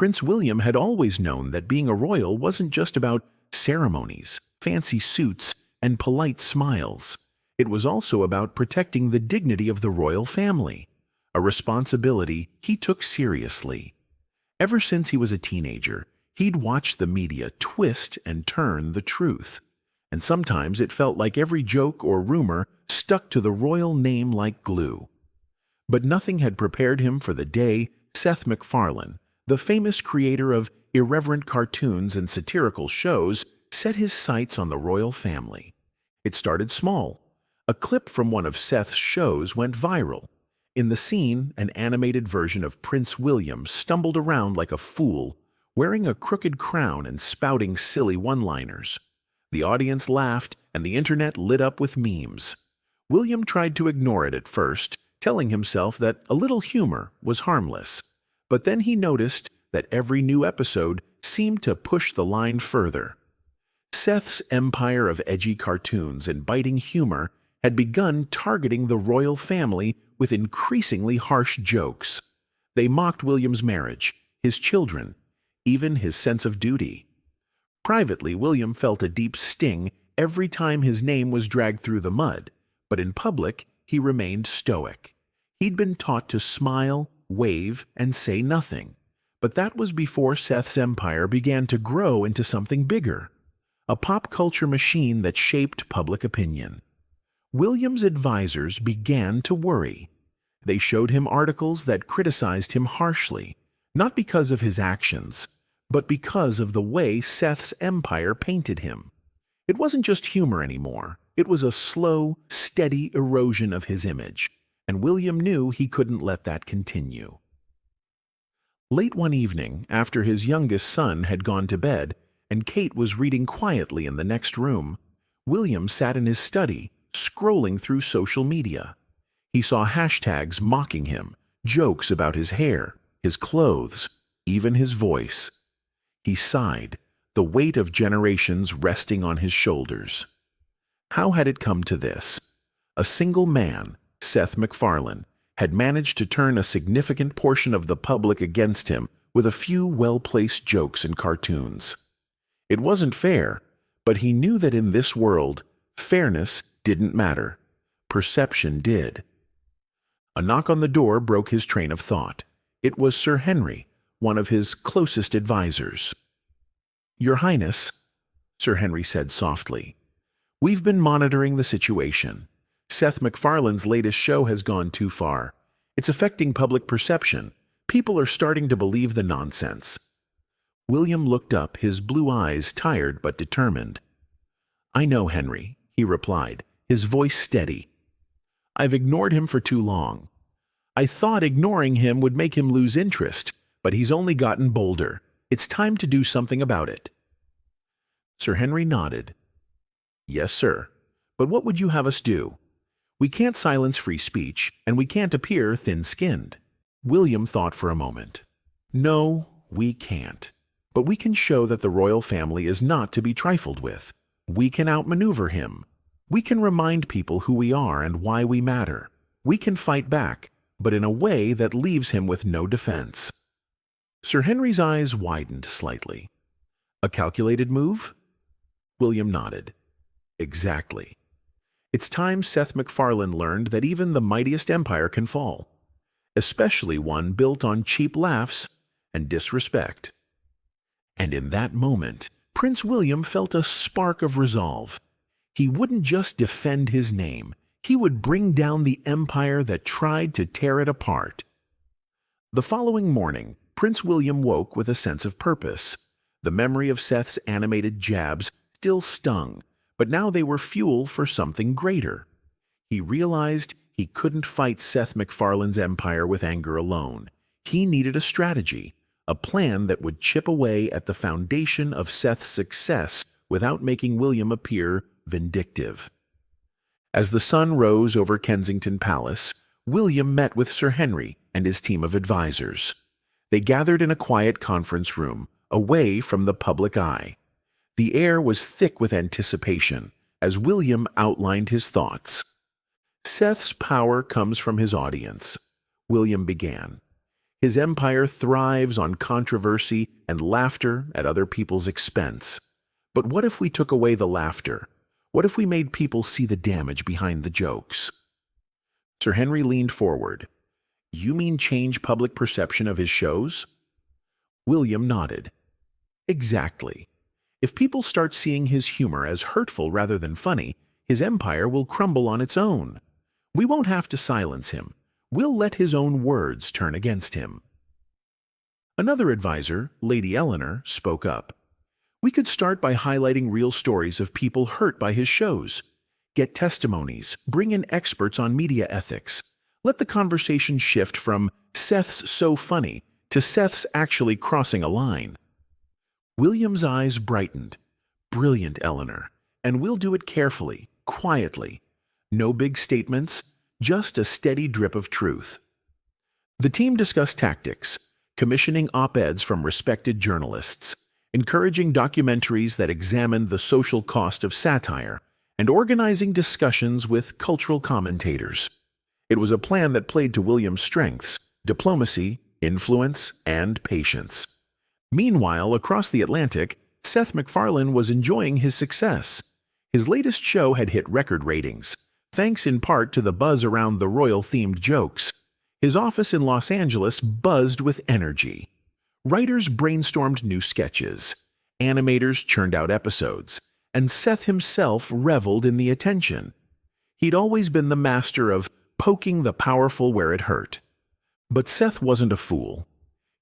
Prince William had always known that being a royal wasn't just about ceremonies, fancy suits, and polite smiles. It was also about protecting the dignity of the royal family, a responsibility he took seriously. Ever since he was a teenager, he'd watched the media twist and turn the truth, and sometimes it felt like every joke or rumor stuck to the royal name like glue. But nothing had prepared him for the day Seth MacFarlane, the famous creator of irreverent cartoons and satirical shows, set his sights on the royal family. It started small. A clip from one of Seth's shows went viral. In the scene, an animated version of Prince William stumbled around like a fool, wearing a crooked crown and spouting silly one-liners. The audience laughed, and the internet lit up with memes. William tried to ignore it at first, telling himself that a little humor was harmless. But then he noticed that every new episode seemed to push the line further. Seth's empire of edgy cartoons and biting humor had begun targeting the royal family with increasingly harsh jokes. They mocked William's marriage, his children, even his sense of duty. Privately, William felt a deep sting every time his name was dragged through the mud, but in public, he remained stoic. He'd been taught to smile, wave, and say nothing. But that was before Seth's empire began to grow into something bigger, a pop culture machine that shaped public opinion. William's advisors began to worry. They showed him articles that criticized him harshly, not because of his actions, but because of the way Seth's empire painted him. It wasn't just humor anymore. It was a slow, steady erosion of his image, and William knew he couldn't let that continue. Late one evening, after his youngest son had gone to bed and Kate was reading quietly in the next room, William sat in his study, scrolling through social media. He saw hashtags mocking him, jokes about his hair, his clothes, even his voice. He sighed, the weight of generations resting on his shoulders. How had it come to this? A single man, Seth MacFarlane, had managed to turn a significant portion of the public against him with a few well-placed jokes and cartoons. It wasn't fair, but he knew that in this world, fairness didn't matter. Perception did. A knock on the door broke his train of thought. It was Sir Henry, one of his closest advisors. "Your Highness," Sir Henry said softly, "we've been monitoring the situation. Seth MacFarlane's latest show has gone too far. It's affecting public perception. People are starting to believe the nonsense." William looked up, his blue eyes tired but determined. "I know, Henry," he replied, his voice steady. "I've ignored him for too long. I thought ignoring him would make him lose interest, but he's only gotten bolder. It's time to do something about it." Sir Henry nodded. "Yes, sir. But what would you have us do? We can't silence free speech, and we can't appear thin-skinned." William thought for a moment. "No, we can't. But we can show that the royal family is not to be trifled with. We can outmaneuver him. We can remind people who we are and why we matter. We can fight back, but in a way that leaves him with no defense." Sir Henry's eyes widened slightly. "A calculated move?" William nodded. "Exactly. It's time Seth MacFarlane learned that even the mightiest empire can fall, especially one built on cheap laughs and disrespect." And in that moment, Prince William felt a spark of resolve. He wouldn't just defend his name, he would bring down the empire that tried to tear it apart. The following morning, Prince William woke with a sense of purpose. The memory of Seth's animated jabs still stung, but now they were fuel for something greater. He realized he couldn't fight Seth MacFarlane's empire with anger alone. He needed a strategy, a plan that would chip away at the foundation of Seth's success without making William appear vindictive. As the sun rose over Kensington Palace, William met with Sir Henry and his team of advisors. They gathered in a quiet conference room, away from the public eye. The air was thick with anticipation as William outlined his thoughts. "Seth's power comes from his audience," William began. His empire thrives on controversy and laughter at other people's expense. But what if we took away the laughter? What if we made people see the damage behind the jokes? Sir Henry leaned forward. You mean change public perception of his shows? William nodded. Exactly. If people start seeing his humor as hurtful rather than funny, his empire will crumble on its own. We won't have to silence him. We'll let his own words turn against him. Another advisor, Lady Eleanor, spoke up. We could start by highlighting real stories of people hurt by his shows. Get testimonies, bring in experts on media ethics. Let the conversation shift from Seth's so funny to Seth's actually crossing a line. William's eyes brightened. Brilliant, Eleanor. And we'll do it carefully, quietly. No big statements, just a steady drip of truth. The team discussed tactics, commissioning op-eds from respected journalists, encouraging documentaries that examined the social cost of satire, and organizing discussions with cultural commentators. It was a plan that played to William's strengths: diplomacy, influence, and patience. Meanwhile, across the Atlantic, Seth MacFarlane was enjoying his success. His latest show had hit record ratings, thanks in part to the buzz around the royal-themed jokes. His office in Los Angeles buzzed with energy. Writers brainstormed new sketches, animators churned out episodes, and Seth himself reveled in the attention. He'd always been the master of poking the powerful where it hurt. But Seth wasn't a fool.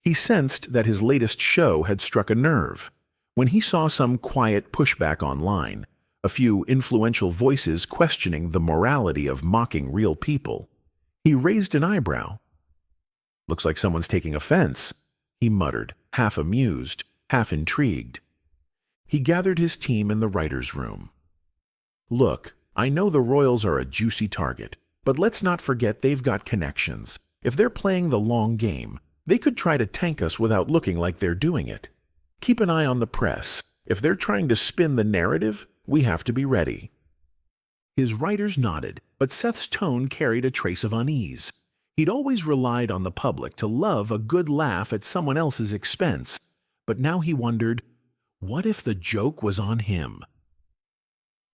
He sensed that his latest show had struck a nerve. When he saw some quiet pushback online, a few influential voices questioning the morality of mocking real people, he raised an eyebrow. Looks like someone's taking offense, he muttered, half amused, half intrigued. He gathered his team in the writer's room. Look, I know the royals are a juicy target, but let's not forget they've got connections. If they're playing the long game, they could try to tank us without looking like they're doing it. Keep an eye on the press. If they're trying to spin the narrative, we have to be ready. His writers nodded, but Seth's tone carried a trace of unease. He'd always relied on the public to love a good laugh at someone else's expense, but now he wondered, what if the joke was on him?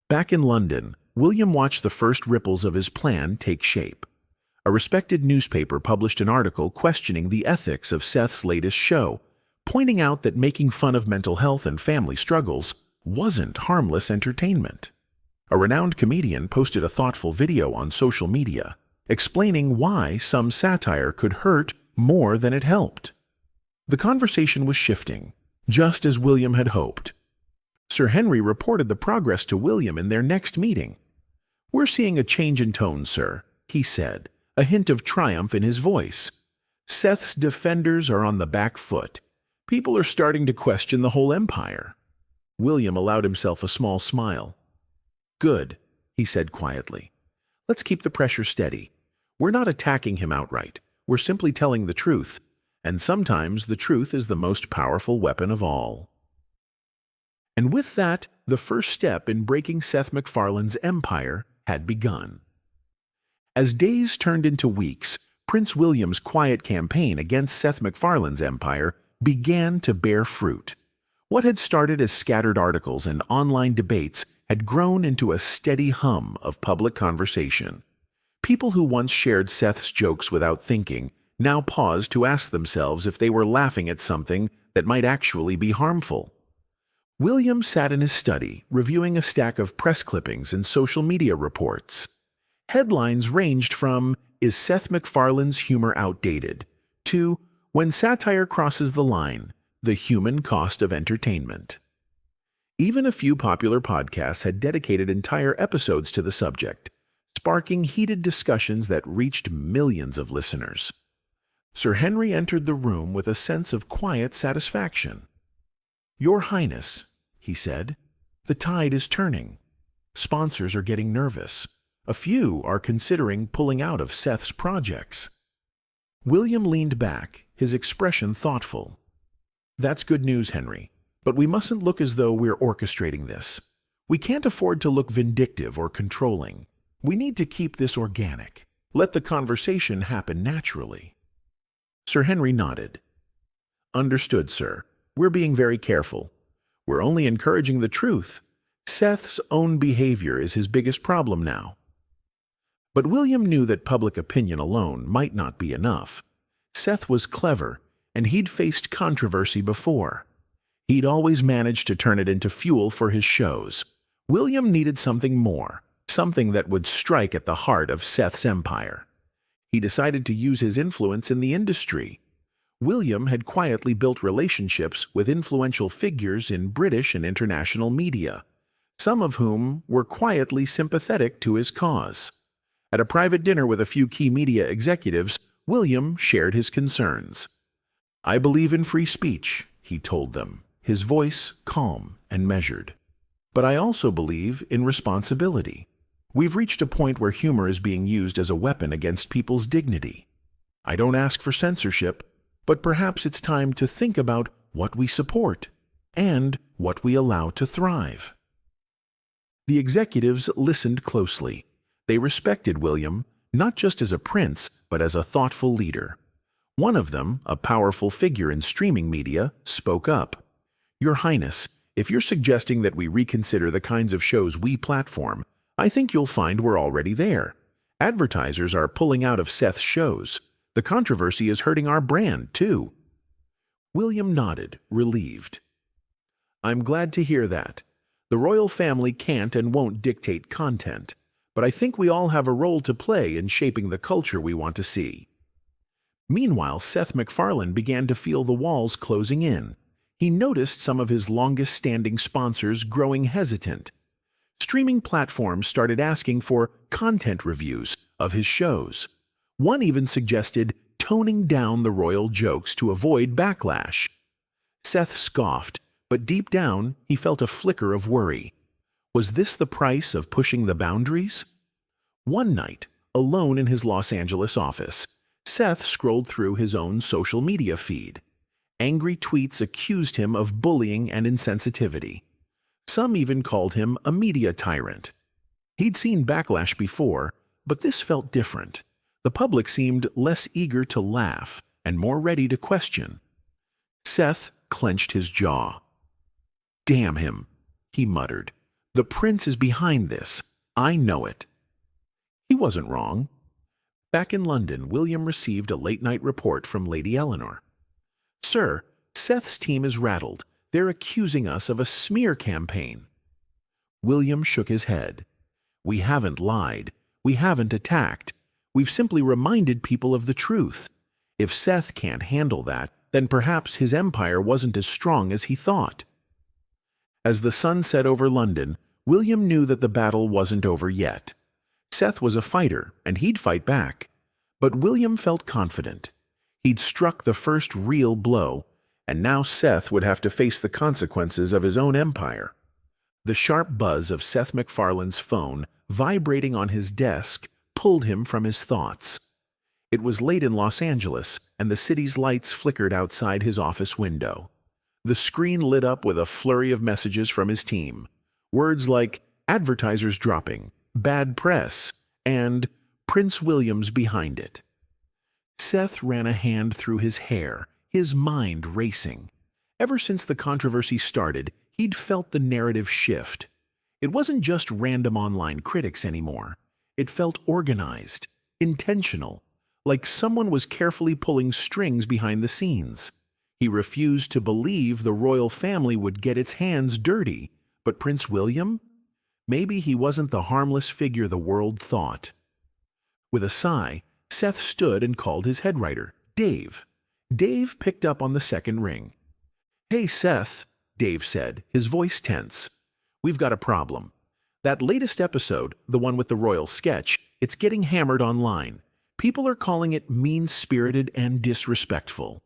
Back in London, William watched the first ripples of his plan take shape. A respected newspaper published an article questioning the ethics of Seth's latest show, pointing out that making fun of mental health and family struggles wasn't harmless entertainment. A renowned comedian posted a thoughtful video on social media, explaining why some satire could hurt more than it helped. The conversation was shifting, just as William had hoped. Sir Henry reported the progress to William in their next meeting. "We're seeing a change in tone, sir," he said, a hint of triumph in his voice. "Seth's defenders are on the back foot. People are starting to question the whole empire." William allowed himself a small smile. "Good," he said quietly. "Let's keep the pressure steady. We're not attacking him outright. We're simply telling the truth, and sometimes the truth is the most powerful weapon of all." And with that, the first step in breaking Seth MacFarlane's empire had begun. As days turned into weeks, Prince William's quiet campaign against Seth MacFarlane's empire began to bear fruit. What had started as scattered articles and online debates had grown into a steady hum of public conversation. People who once shared Seth's jokes without thinking now paused to ask themselves if they were laughing at something that might actually be harmful. William sat in his study, reviewing a stack of press clippings and social media reports. Headlines ranged from, "Is Seth MacFarlane's humor outdated?" to, "When satire crosses the line, the human cost of entertainment." Even a few popular podcasts had dedicated entire episodes to the subject, sparking heated discussions that reached millions of listeners. Sir Henry entered the room with a sense of quiet satisfaction. "Your Highness," he said, "the tide is turning. Sponsors are getting nervous. A few are considering pulling out of Seth's projects." William leaned back, his expression thoughtful. "That's good news, Henry, but we mustn't look as though we're orchestrating this. We can't afford to look vindictive or controlling. We need to keep this organic. Let the conversation happen naturally." Sir Henry nodded. Understood, sir. We're being very careful. We're only encouraging the truth. Seth's own behavior is his biggest problem now. But William knew that public opinion alone might not be enough. Seth was clever, and he'd faced controversy before. He'd always managed to turn it into fuel for his shows. William needed something more, something that would strike at the heart of Seth's empire. He decided to use his influence in the industry. William had quietly built relationships with influential figures in British and international media, some of whom were quietly sympathetic to his cause. At a private dinner with a few key media executives, William shared his concerns. "I believe in free speech," he told them, his voice calm and measured. "But I also believe in responsibility. We've reached a point where humor is being used as a weapon against people's dignity. I don't ask for censorship, but perhaps it's time to think about what we support and what we allow to thrive." The executives listened closely. They respected William, not just as a prince, but as a thoughtful leader. One of them, a powerful figure in streaming media, spoke up. "Your Highness, if you're suggesting that we reconsider the kinds of shows we platform, I think you'll find we're already there. Advertisers are pulling out of Seth's shows. The controversy is hurting our brand, too." William nodded, relieved. "I'm glad to hear that. The royal family can't and won't dictate content, but I think we all have a role to play in shaping the culture we want to see." Meanwhile, Seth MacFarlane began to feel the walls closing in. He noticed some of his longest-standing sponsors growing hesitant. Streaming platforms started asking for content reviews of his shows. One even suggested toning down the royal jokes to avoid backlash. Seth scoffed, but deep down he felt a flicker of worry. Was this the price of pushing the boundaries? One night, alone in his Los Angeles office, Seth scrolled through his own social media feed. Angry tweets accused him of bullying and insensitivity. Some even called him a media tyrant. He'd seen backlash before, but this felt different. The public seemed less eager to laugh and more ready to question. Seth clenched his jaw. "Damn him," he muttered. "The prince is behind this. I know it." He wasn't wrong. Back in London, William received a late-night report from Lady Eleanor. "Sir, Seth's team is rattled. They're accusing us of a smear campaign." William shook his head. "We haven't lied. We haven't attacked. We've simply reminded people of the truth. If Seth can't handle that, then perhaps his empire wasn't as strong as he thought." As the sun set over London, William knew that the battle wasn't over yet. Seth was a fighter, and he'd fight back. But William felt confident. He'd struck the first real blow, and now Seth would have to face the consequences of his own empire. The sharp buzz of Seth MacFarlane's phone vibrating on his desk pulled him from his thoughts. It was late in Los Angeles, and the city's lights flickered outside his office window. The screen lit up with a flurry of messages from his team. Words like "advertisers dropping," "bad press," and "Prince William's behind it." Seth ran a hand through his hair, his mind racing. Ever since the controversy started, he'd felt the narrative shift. It wasn't just random online critics anymore. It felt organized, intentional, like someone was carefully pulling strings behind the scenes. He refused to believe the royal family would get its hands dirty, but Prince William? Maybe he wasn't the harmless figure the world thought. With a sigh, Seth stood and called his head writer, Dave. Dave picked up on the second ring. "Hey, Seth," Dave said, his voice tense. "We've got a problem. That latest episode, the one with the royal sketch, it's getting hammered online. People are calling it mean-spirited and disrespectful.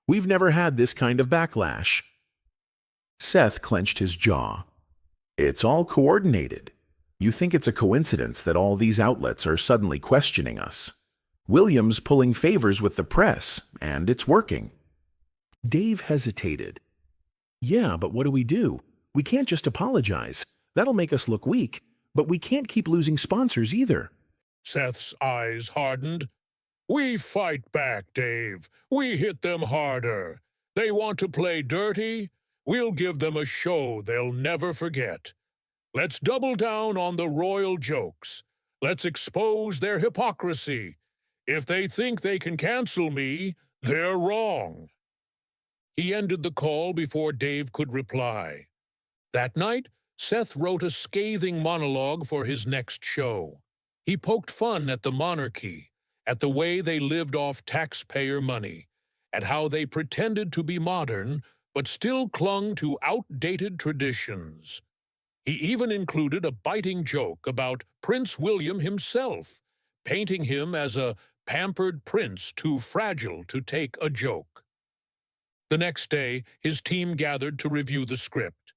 We've never had this kind of backlash." Seth clenched his jaw. "It's all coordinated. You think it's a coincidence that all these outlets are suddenly questioning us? William's pulling favors with the press, and it's working." Dave hesitated. "Yeah, but what do? We can't just apologize. That'll make us look weak, but we can't keep losing sponsors either." Seth's eyes hardened. We fight back, Dave. We hit them harder. They want to play dirty? We'll give them a show they'll never forget. Let's double down on the royal jokes. Let's expose their hypocrisy. If they think they can cancel me, they're wrong." He ended the call before Dave could reply. That night, Seth wrote a scathing monologue for his next show. He poked fun at the monarchy, at the way they lived off taxpayer money, at how they pretended to be modern but still clung to outdated traditions. He even included a biting joke about Prince William himself, painting him as a pampered prince too fragile to take a joke. The next day, his team gathered to review the script.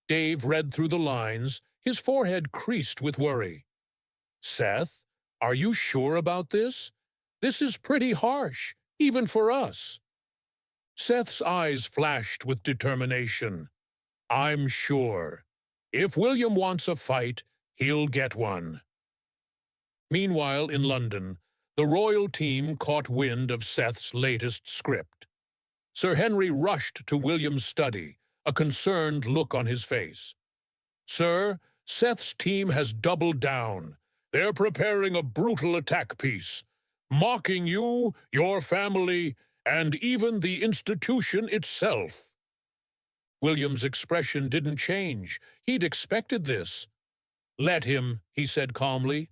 Dave read through the lines, his forehead creased with worry. "Seth, are you sure about this? This is pretty harsh, even for us." Seth's eyes flashed with determination. "I'm sure. If William wants a fight, he'll get one." Meanwhile, in London, the royal team caught wind of Seth's latest script. Sir Henry rushed to William's study, a concerned look on his face. "Sir, Seth's team has doubled down. They're preparing a brutal attack piece, mocking you, your family, and even the institution itself." William's expression didn't change. He'd expected this. "Let him," he said calmly.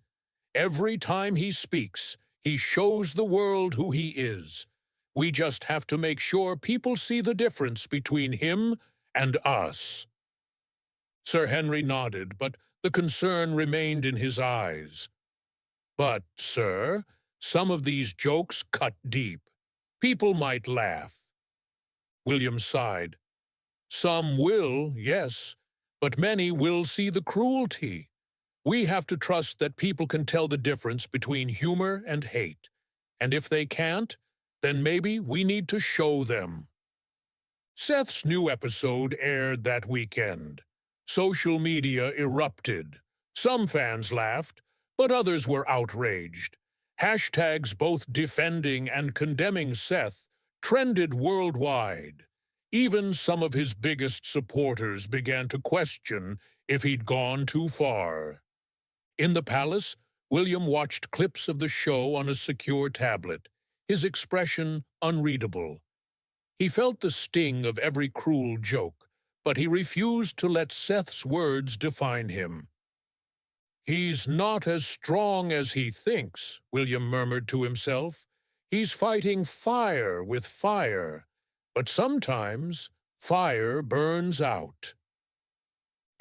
"Every time he speaks, he shows the world who he is. We just have to make sure people see the difference between him and us." Sir Henry nodded, but the concern remained in his eyes. "But, sir, some of these jokes cut deep. People might laugh." William sighed. "Some will, yes, but many will see the cruelty. We have to trust that people can tell the difference between humor and hate. And if they can't, then maybe we need to show them." Seth's new episode aired that weekend. Social media erupted. Some fans laughed, but others were outraged. Hashtags both defending and condemning Seth trended worldwide. Even some of his biggest supporters began to question if he'd gone too far. In the palace, William watched clips of the show on a secure tablet, his expression unreadable. He felt the sting of every cruel joke, but he refused to let Seth's words define him. "He's not as strong as he thinks," William murmured to himself. "He's fighting fire with fire, but sometimes fire burns out."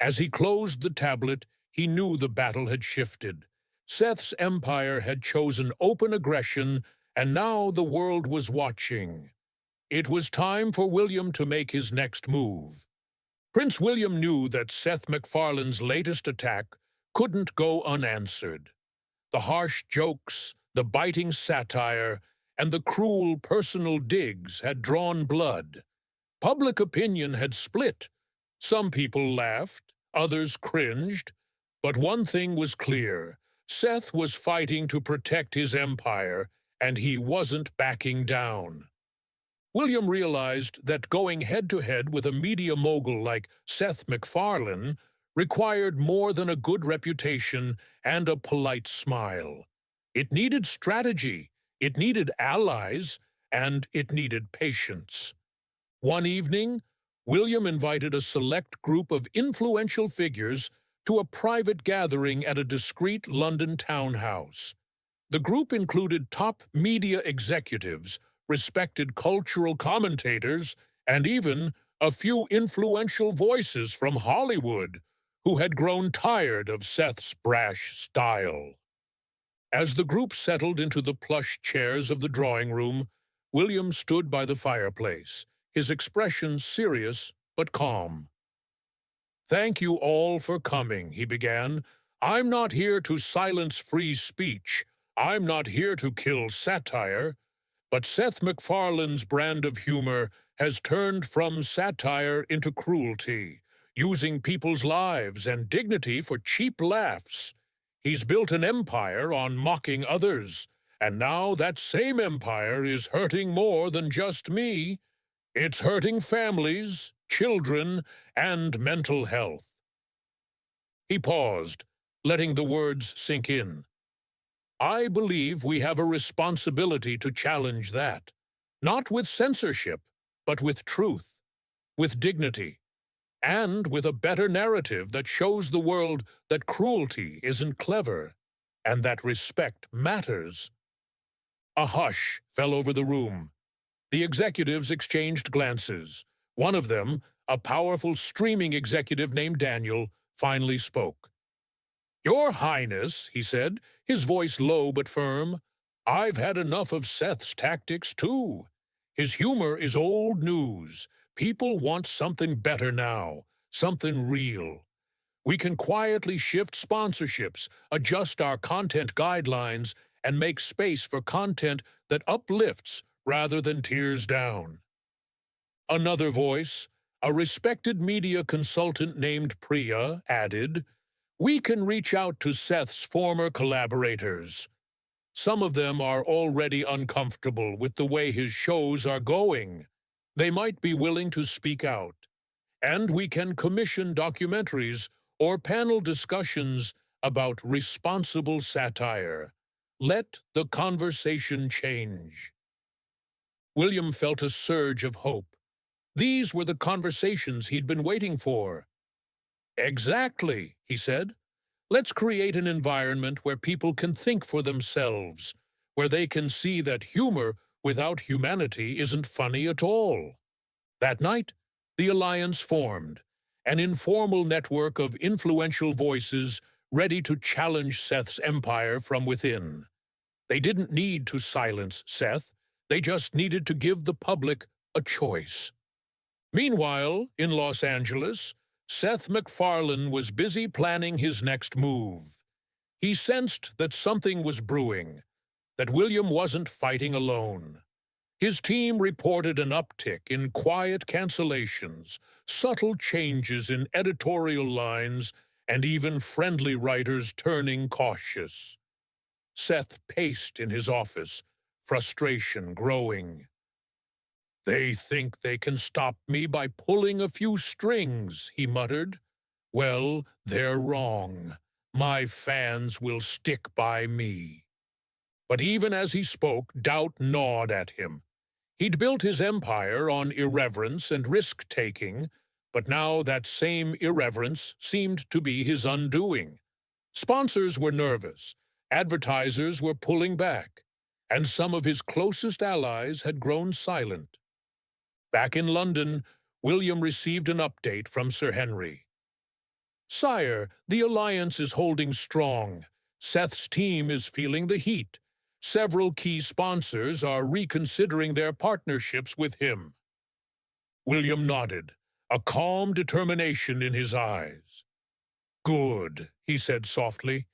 As he closed the tablet, he knew the battle had shifted. Seth's empire had chosen open aggression, and now the world was watching. It was time for William to make his next move. Prince William knew that Seth MacFarlane's latest attack couldn't go unanswered. The harsh jokes, the biting satire, and the cruel personal digs had drawn blood. Public opinion had split. Some people laughed, others cringed. But one thing was clear. Seth was fighting to protect his empire, and he wasn't backing down. William realized that going head-to-head with a media mogul like Seth MacFarlane required more than a good reputation and a polite smile. It needed strategy, it needed allies, and it needed patience. One evening, William invited a select group of influential figures to a private gathering at a discreet London townhouse. The group included top media executives, respected cultural commentators, and even a few influential voices from Hollywood who had grown tired of Seth's brash style. As the group settled into the plush chairs of the drawing room, William stood by the fireplace, his expression serious but calm. "Thank you all for coming," he began. "I'm not here to silence free speech. I'm not here to kill satire. But Seth MacFarlane's brand of humor has turned from satire into cruelty, using people's lives and dignity for cheap laughs. He's built an empire on mocking others, And now that same empire is hurting more than just me. It's hurting families, children, and mental health. He paused, letting the words sink in. I believe we have a responsibility to challenge that, not with censorship, but with truth, with dignity, and with a better narrative that shows the world that cruelty isn't clever and that respect matters. A hush fell over the room. The executives exchanged glances. One of them, a powerful streaming executive named Daniel, finally spoke. Your Highness, he said, his voice low but firm, I've had enough of Seth's tactics, too. His humor is old news. People want something better now, something real. We can quietly shift sponsorships, adjust our content guidelines, and make space for content that uplifts rather than tears down. Another voice, a respected media consultant named Priya, added, we can reach out to Seth's former collaborators. Some of them are already uncomfortable with the way his shows are going. They might be willing to speak out. And we can commission documentaries or panel discussions about responsible satire. Let the conversation change. William felt a surge of hope. These were the conversations he'd been waiting for. Exactly, he said. Let's create an environment where people can think for themselves, where they can see that humor without humanity isn't funny at all. That night, the alliance formed, an informal network of influential voices ready to challenge Seth's empire from within. They didn't need to silence Seth, they just needed to give the public a choice. Meanwhile, in Los Angeles, Seth MacFarlane was busy planning his next move. He sensed that something was brewing, that William wasn't fighting alone. His team reported an uptick in quiet cancellations, subtle changes in editorial lines, and even friendly writers turning cautious. Seth paced in his office, frustration growing. They think they can stop me by pulling a few strings, he muttered. Well, they're wrong. My fans will stick by me. But even as he spoke, doubt gnawed at him. He'd built his empire on irreverence and risk-taking, but now that same irreverence seemed to be his undoing. Sponsors were nervous, advertisers were pulling back, and some of his closest allies had grown silent. Back in London, William received an update from Sir Henry. Sire, the alliance is holding strong. Seth's team is feeling the heat. Several key sponsors are reconsidering their partnerships with him. William nodded, a calm determination in his eyes. Good, he said softly.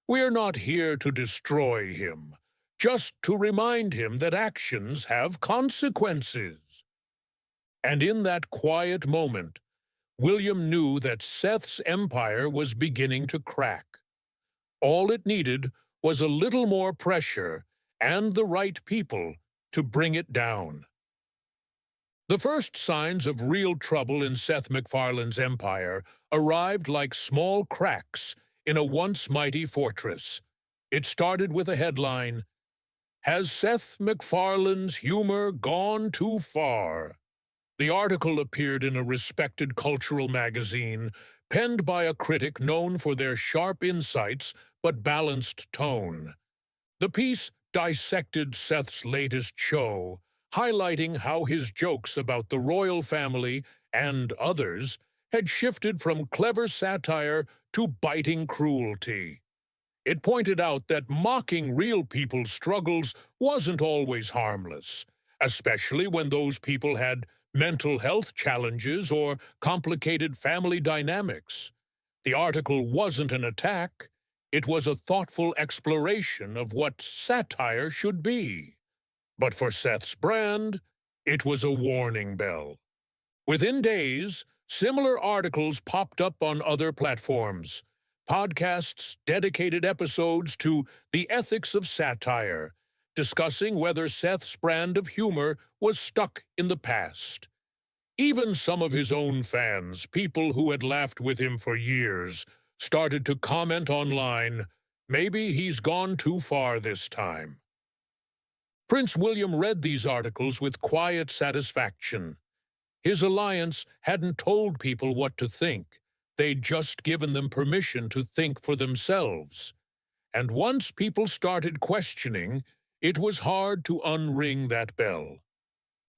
We're not here to destroy him, just to remind him that actions have consequences. And in that quiet moment, William knew that Seth's empire was beginning to crack. All it needed was a little more pressure and the right people to bring it down. The first signs of real trouble in Seth MacFarlane's empire arrived like small cracks in a once mighty fortress. It started with a headline, Has Seth MacFarlane's humor gone too far? The article appeared in a respected cultural magazine, penned by a critic known for their sharp insights but balanced tone. The piece dissected Seth's latest show, highlighting how his jokes about the royal family and others had shifted from clever satire to biting cruelty. It pointed out that mocking real people's struggles wasn't always harmless, especially when those people had mental health challenges or complicated family dynamics. The article wasn't an attack. It was a thoughtful exploration of what satire should be. But for Seth's brand, it was a warning bell. Within days, similar articles popped up on other platforms. Podcasts dedicated episodes to the ethics of satire, discussing whether Seth's brand of humor was stuck in the past. Even some of his own fans, people who had laughed with him for years, started to comment online, maybe he's gone too far this time. Prince William read these articles with quiet satisfaction. His alliance hadn't told people what to think. They'd just given them permission to think for themselves. And once people started questioning, it was hard to unring that bell.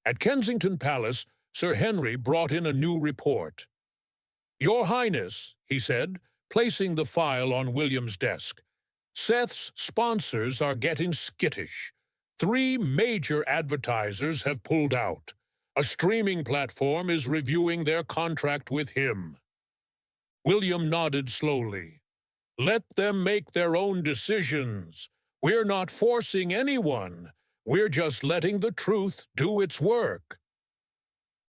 At Kensington Palace, Sir Henry brought in a new report. "Your Highness," he said, placing the file on William's desk, "Seth's sponsors are getting skittish. 3 major advertisers have pulled out. A streaming platform is reviewing their contract with him." William nodded slowly. "Let them make their own decisions. We're not forcing anyone. We're just letting the truth do its work."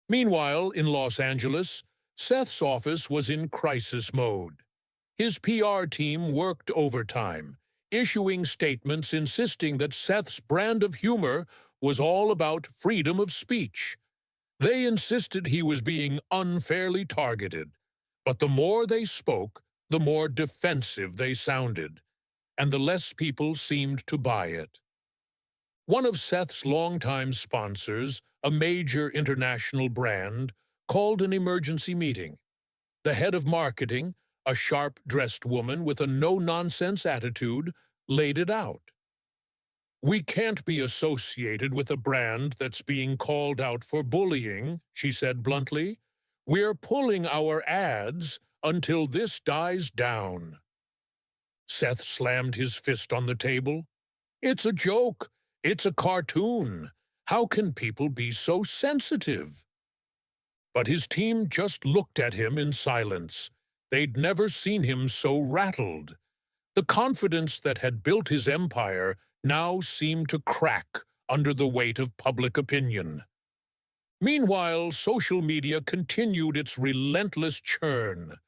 Meanwhile, in Los Angeles, Seth's office was in crisis mode. His PR team worked overtime, issuing statements insisting that Seth's brand of humor was all about freedom of speech. They insisted he was being unfairly targeted, but the more they spoke, the more defensive they sounded, and the less people seemed to buy it. One of Seth's longtime sponsors, a major international brand, called an emergency meeting. The head of marketing, a sharp-dressed woman with a no-nonsense attitude, laid it out. "We can't be associated with a brand that's being called out for bullying," she said bluntly. "We're pulling our ads until this dies down." Seth slammed his fist on the table. "It's a joke. It's a cartoon. How can people be so sensitive?" But his team just looked at him in silence. They'd never seen him so rattled. The confidence that had built his empire now seemed to crack under the weight of public opinion. Meanwhile, social media continued its relentless churn.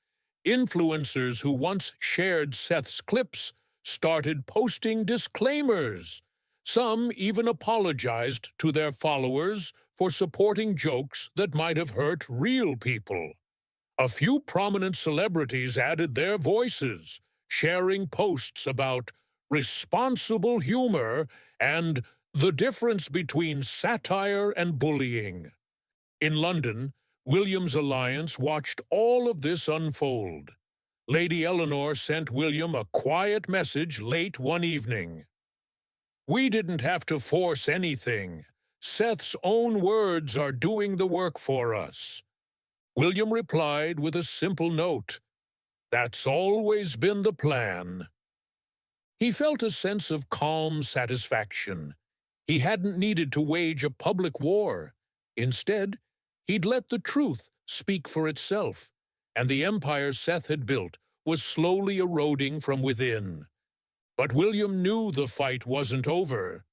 Influencers who once shared Seth's clips started posting disclaimers. Some even apologized to their followers for supporting jokes that might have hurt real people. A few prominent celebrities added their voices, sharing posts about responsible humor and the difference between satire and bullying. In London, William's alliance watched all of this unfold. Lady Eleanor sent William a quiet message late one evening. "We didn't have to force anything. Seth's own words are doing the work for us." William replied with a simple note, "That's always been the plan." He felt a sense of calm satisfaction. He hadn't needed to wage a public war. Instead, he'd let the truth speak for itself, and the empire Seth had built was slowly eroding from within. But William knew the fight wasn't over.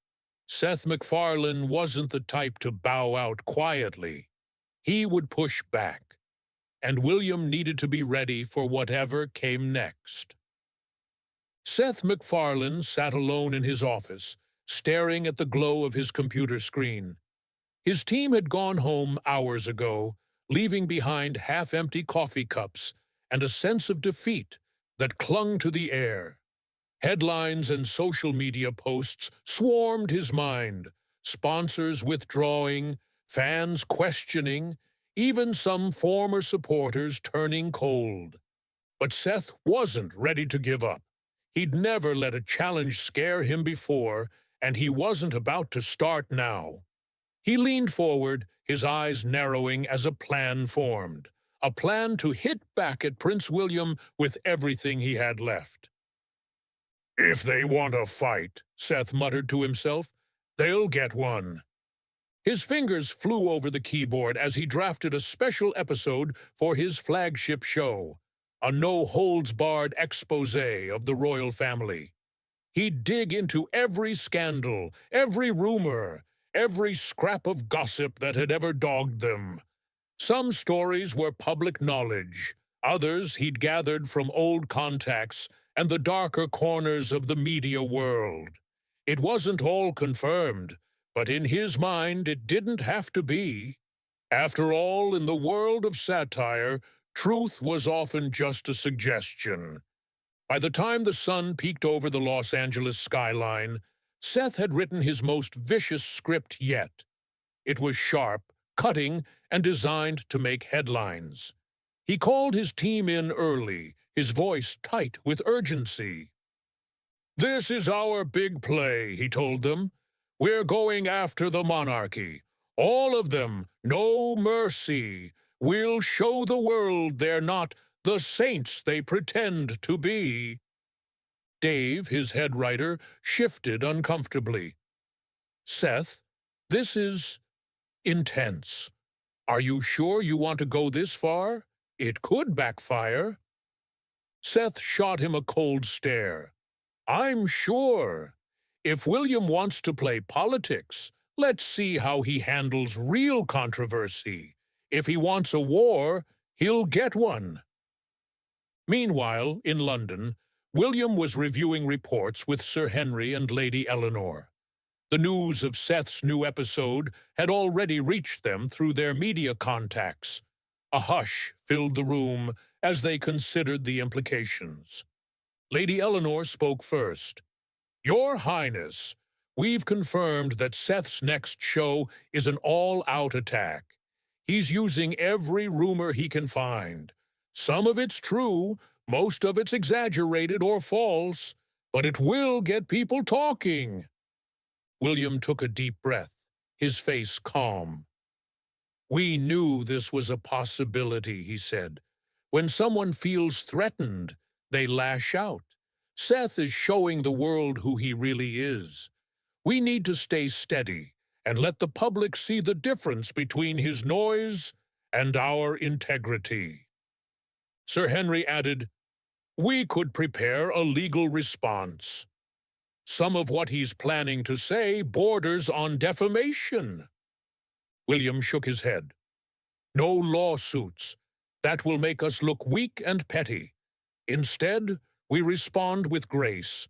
Seth MacFarlane wasn't the type to bow out quietly. He would push back, and William needed to be ready for whatever came next. Seth MacFarlane sat alone in his office, staring at the glow of his computer screen. His team had gone home hours ago, leaving behind half-empty coffee cups and a sense of defeat that clung to the air. Headlines and social media posts swarmed his mind, sponsors withdrawing, fans questioning, even some former supporters turning cold. But Seth wasn't ready to give up. He'd never let a challenge scare him before, and he wasn't about to start now. He leaned forward, his eyes narrowing as a plan formed, a plan to hit back at Prince William with everything he had left. "If they want a fight," Seth muttered to himself, "they'll get one." His fingers flew over the keyboard as he drafted a special episode for his flagship show, a no-holds-barred exposé of the royal family. He'd dig into every scandal, every rumor, every scrap of gossip that had ever dogged them. Some stories were public knowledge, others he'd gathered from old contacts and the darker corners of the media world. It wasn't all confirmed, but in his mind it didn't have to be. After all, in the world of satire, truth was often just a suggestion. By the time the sun peeked over the Los Angeles skyline, Seth had written his most vicious script yet. It was sharp, cutting, and designed to make headlines. He called his team in early, his voice tight with urgency. "This is our big play," he told them. "We're going after the monarchy. All of them, no mercy. We'll show the world they're not the saints they pretend to be." Dave, his head writer, shifted uncomfortably. "Seth, this is intense. Are you sure you want to go this far? It could backfire." Seth shot him a cold stare. "I'm sure. If William wants to play politics, let's see how he handles real controversy. If he wants a war, he'll get one." Meanwhile, in London, William was reviewing reports with Sir Henry and Lady Eleanor. The news of Seth's new episode had already reached them through their media contacts. A hush filled the room as they considered the implications. Lady Eleanor spoke first. "Your Highness, we've confirmed that Seth's next show is an all-out attack. He's using every rumor he can find. Some of it's true, most of it's exaggerated or false, but it will get people talking." William took a deep breath, his face calm. "We knew this was a possibility," he said. "When someone feels threatened, they lash out. Seth is showing the world who he really is. We need to stay steady and let the public see the difference between his noise and our integrity." Sir Henry added, "We could prepare a legal response. Some of what he's planning to say borders on defamation." William shook his head. "No lawsuits. That will make us look weak and petty. Instead, we respond with grace.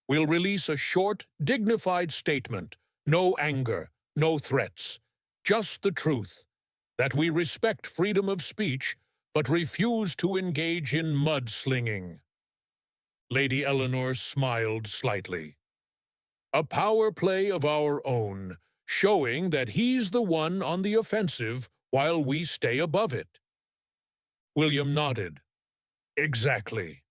We'll release a short, dignified statement. No anger, no threats. Just the truth. That we respect freedom of speech, but refuse to engage in mudslinging." Lady Eleanor smiled slightly. "A power play of our own, showing that he's the one on the offensive while we stay above it." William nodded. "Exactly.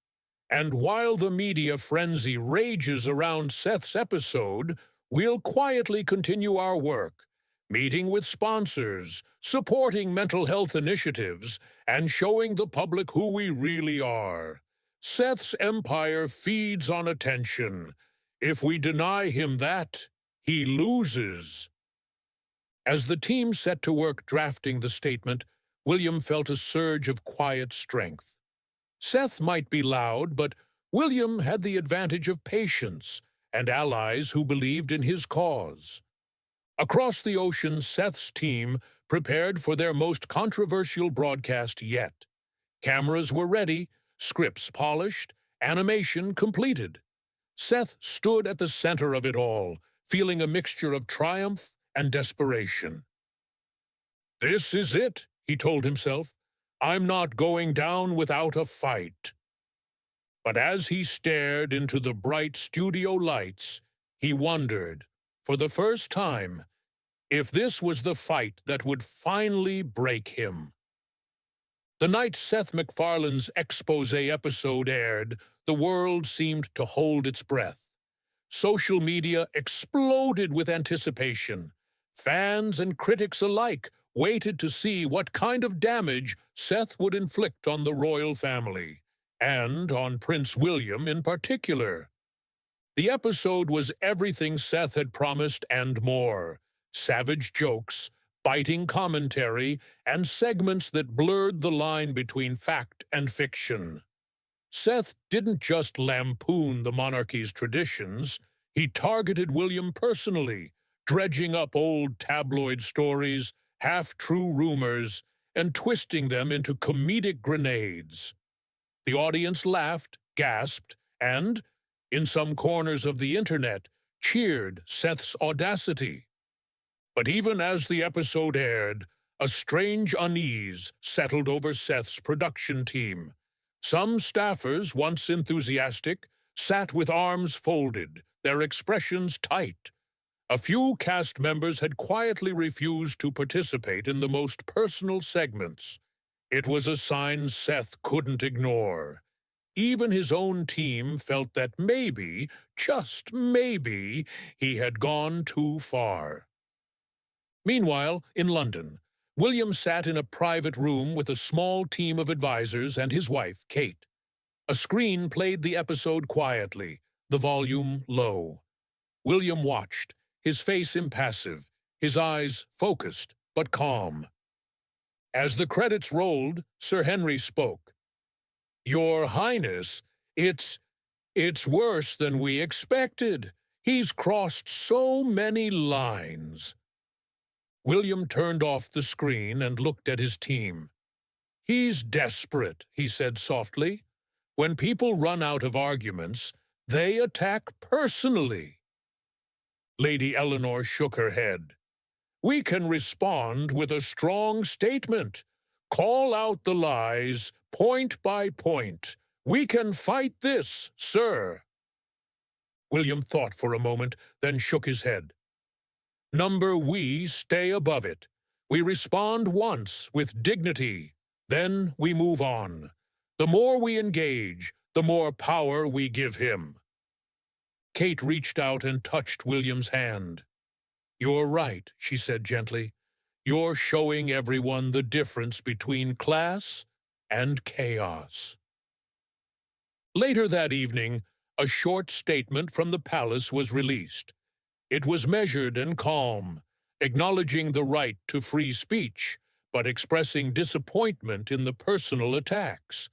And while the media frenzy rages around Seth's episode, we'll quietly continue our work, meeting with sponsors, supporting mental health initiatives, and showing the public who we really are. Seth's empire feeds on attention. If we deny him that, he loses." As the team set to work drafting the statement, William felt a surge of quiet strength. Seth might be loud, but William had the advantage of patience and allies who believed in his cause. Across the ocean, Seth's team prepared for their most controversial broadcast yet. Cameras were ready, scripts polished, animation completed. Seth stood at the center of it all, feeling a mixture of triumph and desperation. "This is it," he told himself. "I'm not going down without a fight." But as he stared into the bright studio lights, he wondered, for the first time, if this was the fight that would finally break him. The night Seth MacFarlane's expose episode aired, the world seemed to hold its breath. Social media exploded with anticipation. Fans and critics alike waited to see what kind of damage Seth would inflict on the royal family, and on Prince William in particular. The episode was everything Seth had promised and more: savage jokes, biting commentary, and segments that blurred the line between fact and fiction. Seth didn't just lampoon the monarchy's traditions, he targeted William personally, dredging up old tabloid stories, half-true rumors, and twisting them into comedic grenades. The audience laughed, gasped, and, in some corners of the internet, cheered Seth's audacity. But even as the episode aired, a strange unease settled over Seth's production team. Some staffers, once enthusiastic, sat with arms folded, their expressions tight. A few cast members had quietly refused to participate in the most personal segments. It was a sign Seth couldn't ignore. Even his own team felt that maybe, just maybe, he had gone too far. Meanwhile, in London, William sat in a private room with a small team of advisors and his wife, Kate. A screen played the episode quietly, the volume low. William watched, his face impassive, his eyes focused but calm. As the credits rolled, Sir Henry spoke. "Your Highness, it's worse than we expected. He's crossed so many lines." William turned off the screen and looked at his team. "He's desperate," he said softly. "When people run out of arguments, they attack personally." Lady Eleanor shook her head. "We can respond with a strong statement. Call out the lies, point by point. We can fight this, sir." William thought for a moment, then shook his head. We stay above it. We respond once with dignity, then we move on. The more we engage, the more power we give him." Kate reached out and touched William's hand. "You're right," she said gently. "You're showing everyone the difference between class and chaos." Later that evening, a short statement from the palace was released. It was measured and calm, acknowledging the right to free speech, but expressing disappointment in the personal attacks.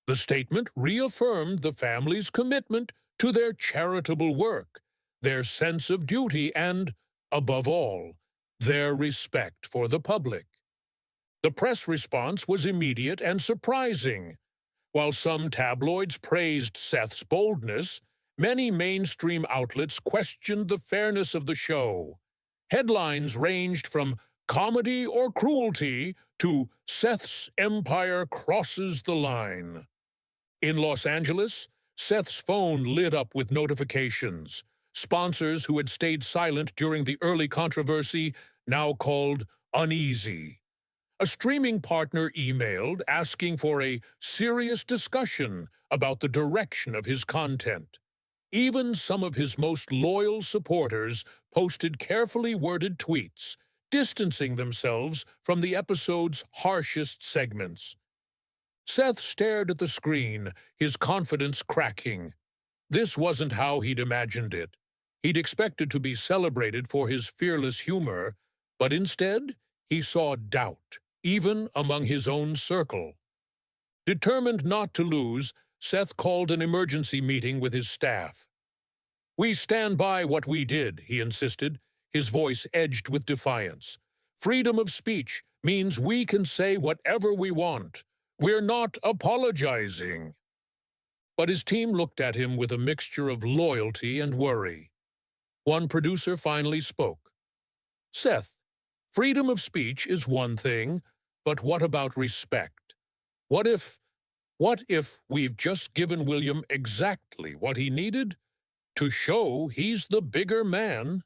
The statement reaffirmed the family's commitment to their charitable work, their sense of duty, and, above all, their respect for the public. The press response was immediate and surprising. While some tabloids praised Seth's boldness, many mainstream outlets questioned the fairness of the show. Headlines ranged from "comedy or cruelty" to "Seth's empire crosses the line." In Los Angeles, Seth's phone lit up with notifications. Sponsors who had stayed silent during the early controversy now called uneasy. A streaming partner emailed asking for a serious discussion about the direction of his content. Even some of his most loyal supporters posted carefully worded tweets, distancing themselves from the episode's harshest segments. Seth stared at the screen, his confidence cracking. This wasn't how he'd imagined it. He'd expected to be celebrated for his fearless humor, but instead he saw doubt, even among his own circle. Determined not to lose, Seth called an emergency meeting with his staff. "We stand by what we did," he insisted, his voice edged with defiance. "Freedom of speech means we can say whatever we want. We're not apologizing." But his team looked at him with a mixture of loyalty and worry. One producer finally spoke. "Seth, freedom of speech is one thing, but what about respect? What if we've just given William exactly what he needed to show he's the bigger man?"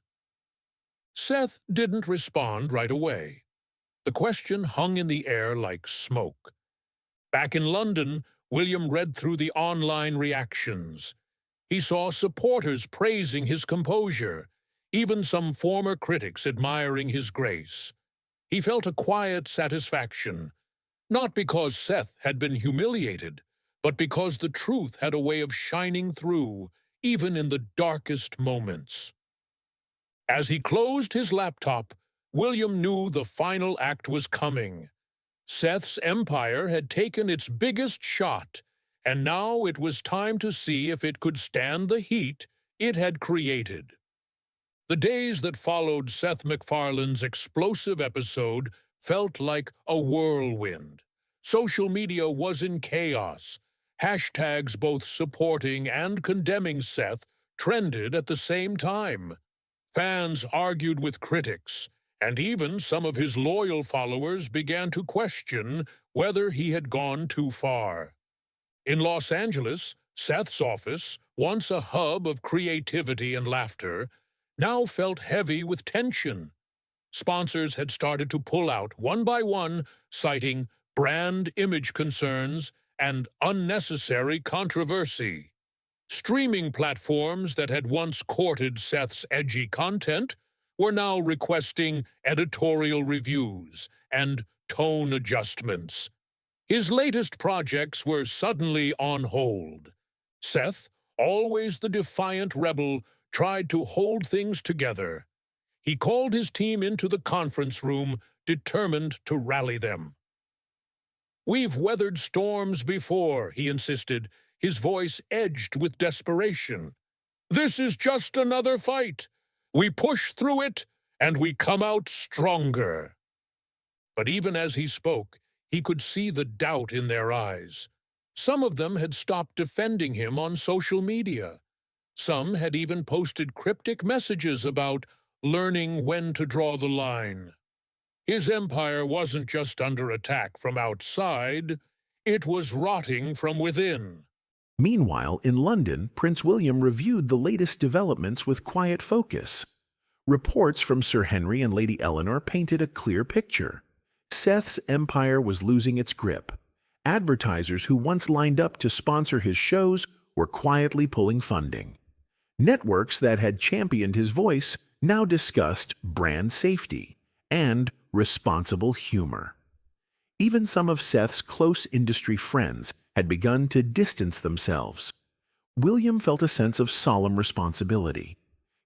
Seth didn't respond right away. The question hung in the air like smoke. Back in London, William read through the online reactions. He saw supporters praising his composure, even some former critics admiring his grace. He felt a quiet satisfaction, not because Seth had been humiliated, but because the truth had a way of shining through, even in the darkest moments. As he closed his laptop, William knew the final act was coming. Seth's empire had taken its biggest shot, and now it was time to see if it could stand the heat it had created. The days that followed Seth MacFarlane's explosive episode felt like a whirlwind. Social media was in chaos. Hashtags both supporting and condemning Seth trended at the same time. Fans argued with critics, and even some of his loyal followers began to question whether he had gone too far. In Los Angeles, Seth's office, once a hub of creativity and laughter, now felt heavy with tension. Sponsors had started to pull out one by one, citing brand image concerns and unnecessary controversy. Streaming platforms that had once courted Seth's edgy content were now requesting editorial reviews and tone adjustments. His latest projects were suddenly on hold. Seth, always the defiant rebel, tried to hold things together. He called his team into the conference room, determined to rally them. "We've weathered storms before," he insisted, his voice edged with desperation. "This is just another fight. We push through it, and we come out stronger." But even as he spoke, he could see the doubt in their eyes. Some of them had stopped defending him on social media. Some had even posted cryptic messages about learning when to draw the line. His empire wasn't just under attack from outside, it was rotting from within. Meanwhile, in London, Prince William reviewed the latest developments with quiet focus. Reports from Sir Henry and Lady Eleanor painted a clear picture. Seth's empire was losing its grip. Advertisers who once lined up to sponsor his shows were quietly pulling funding. Networks that had championed his voice now discussed brand safety and responsible humor. Even some of Seth's close industry friends had begun to distance themselves. William felt a sense of solemn responsibility.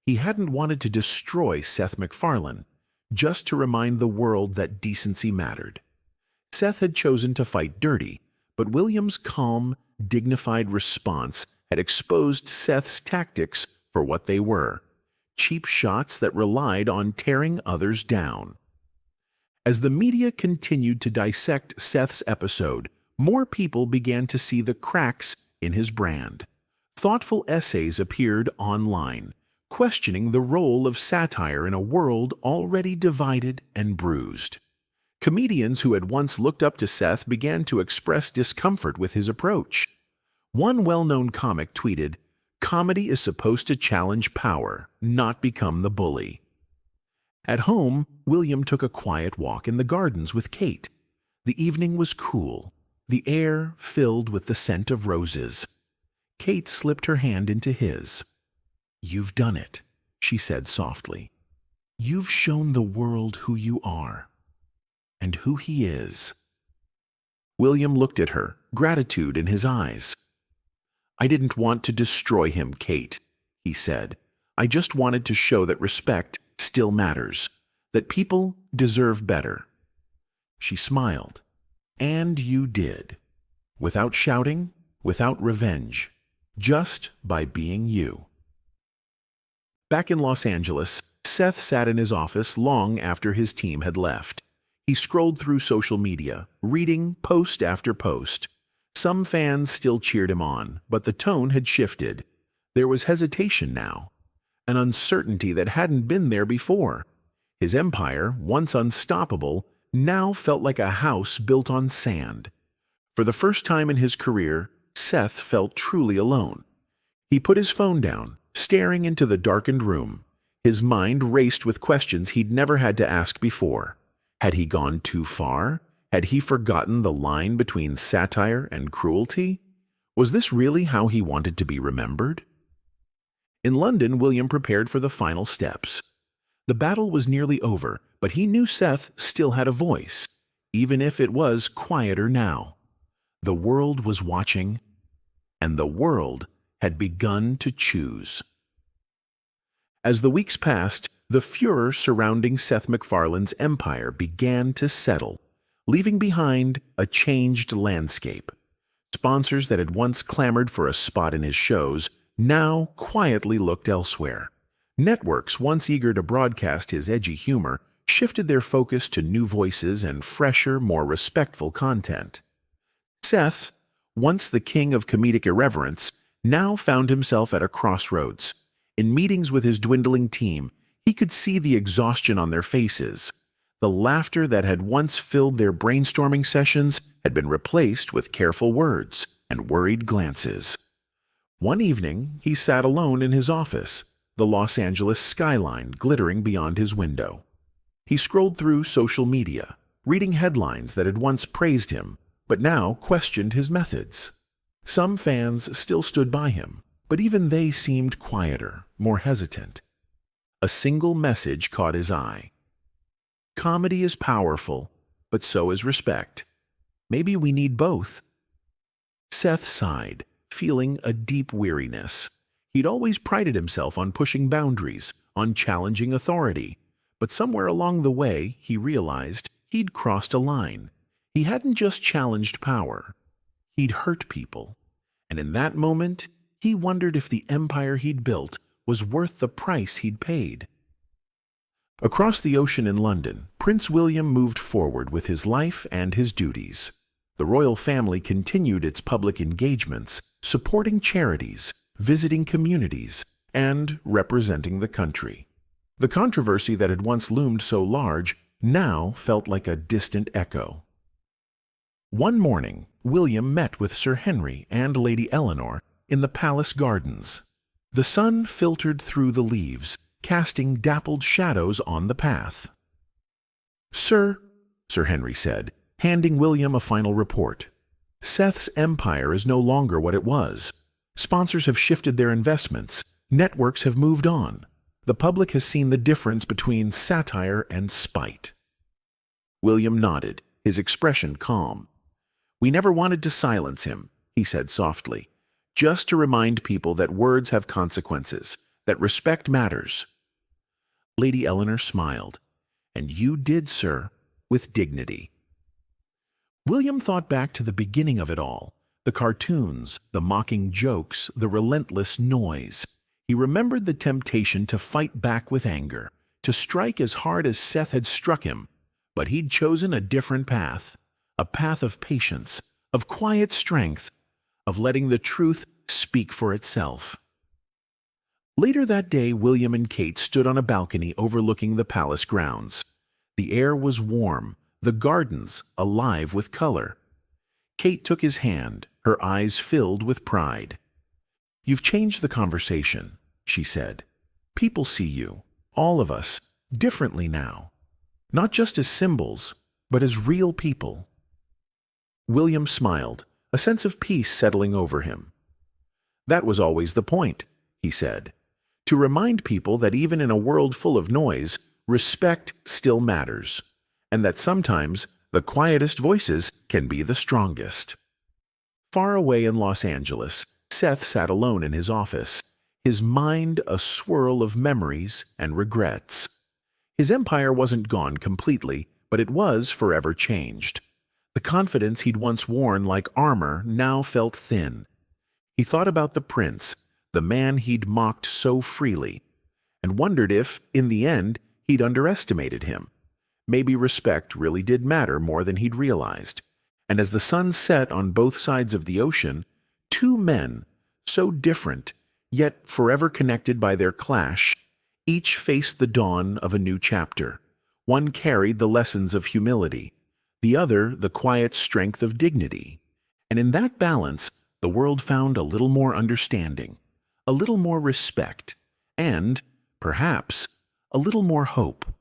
He hadn't wanted to destroy Seth MacFarlane, just to remind the world that decency mattered. Seth had chosen to fight dirty, but William's calm, dignified response had exposed Seth's tactics for what they were: cheap shots that relied on tearing others down. As the media continued to dissect Seth's episode, more people began to see the cracks in his brand. Thoughtful essays appeared online, questioning the role of satire in a world already divided and bruised. Comedians who had once looked up to Seth began to express discomfort with his approach. One well-known comic tweeted, "Comedy is supposed to challenge power, not become the bully." At home, William took a quiet walk in the gardens with Kate. The evening was cool, the air filled with the scent of roses. Kate slipped her hand into his. "You've done it," she said softly. "You've shown the world who you are, and who he is." William looked at her, gratitude in his eyes. "I didn't want to destroy him, Kate," he said. "I just wanted to show that respect still matters, that people deserve better." She smiled. "And you did. Without shouting, without revenge, just by being you." Back in Los Angeles, Seth sat in his office long after his team had left. He scrolled through social media, reading post after post. Some fans still cheered him on, but the tone had shifted. There was hesitation now, an uncertainty that hadn't been there before. His empire, once unstoppable, now felt like a house built on sand. For the first time in his career, Seth felt truly alone. He put his phone down, staring into the darkened room. His mind raced with questions he'd never had to ask before. Had he gone too far? Had he forgotten the line between satire and cruelty? Was this really how he wanted to be remembered? In London, William prepared for the final steps. The battle was nearly over, but he knew Seth still had a voice, even if it was quieter now. The world was watching, and the world had begun to choose. As the weeks passed, the furor surrounding Seth MacFarlane's empire began to settle, leaving behind a changed landscape. Sponsors that had once clamored for a spot in his shows now quietly looked elsewhere. Networks once eager to broadcast his edgy humor shifted their focus to new voices and fresher, more respectful content. Seth, once the king of comedic irreverence, now found himself at a crossroads. In meetings with his dwindling team, he could see the exhaustion on their faces. The laughter that had once filled their brainstorming sessions had been replaced with careful words and worried glances. One evening, he sat alone in his office, the Los Angeles skyline glittering beyond his window. He scrolled through social media, reading headlines that had once praised him, but now questioned his methods. Some fans still stood by him, but even they seemed quieter, more hesitant. A single message caught his eye. Comedy is powerful, but so is respect. Maybe we need both. Seth sighed, feeling a deep weariness. He'd always prided himself on pushing boundaries, on challenging authority, but somewhere along the way, he realized he'd crossed a line. He hadn't just challenged power. He'd hurt people. And in that moment, he wondered if the empire he'd built was worth the price he'd paid. Across the ocean in London, Prince William moved forward with his life and his duties. The royal family continued its public engagements, supporting charities, visiting communities, and representing the country. The controversy that had once loomed so large now felt like a distant echo. One morning, William met with Sir Henry and Lady Eleanor in the palace gardens. The sun filtered through the leaves, casting dappled shadows on the path. "Sir," Sir Henry said, handing William a final report, "Seth's empire is no longer what it was. Sponsors have shifted their investments. Networks have moved on. The public has seen the difference between satire and spite." William nodded, his expression calm. "We never wanted to silence him," he said softly, "just to remind people that words have consequences, that respect matters." Lady Eleanor smiled. "And you did, sir, with dignity." William thought back to the beginning of it all, the cartoons, the mocking jokes, the relentless noise. He remembered the temptation to fight back with anger, to strike as hard as Seth had struck him, but he'd chosen a different path, a path of patience, of quiet strength, of letting the truth speak for itself. Later that day, William and Kate stood on a balcony overlooking the palace grounds. The air was warm, the gardens alive with color. Kate took his hand, her eyes filled with pride. "You've changed the conversation," she said. "People see you, all of us, differently now. Not just as symbols, but as real people." William smiled, a sense of peace settling over him. "That was always the point," he said. "To remind people that even in a world full of noise, respect still matters, and that sometimes the quietest voices can be the strongest." Far away in Los Angeles, Seth sat alone in his office, his mind a swirl of memories and regrets. His empire wasn't gone completely, but it was forever changed. The confidence he'd once worn like armor now felt thin. He thought about the prince, the man he'd mocked so freely, and wondered if, in the end, he'd underestimated him. Maybe respect really did matter more than he'd realized. And as the sun set on both sides of the ocean, two men, so different, yet forever connected by their clash, each faced the dawn of a new chapter. One carried the lessons of humility, the other the quiet strength of dignity. And in that balance, the world found a little more understanding, a little more respect, and, perhaps, a little more hope.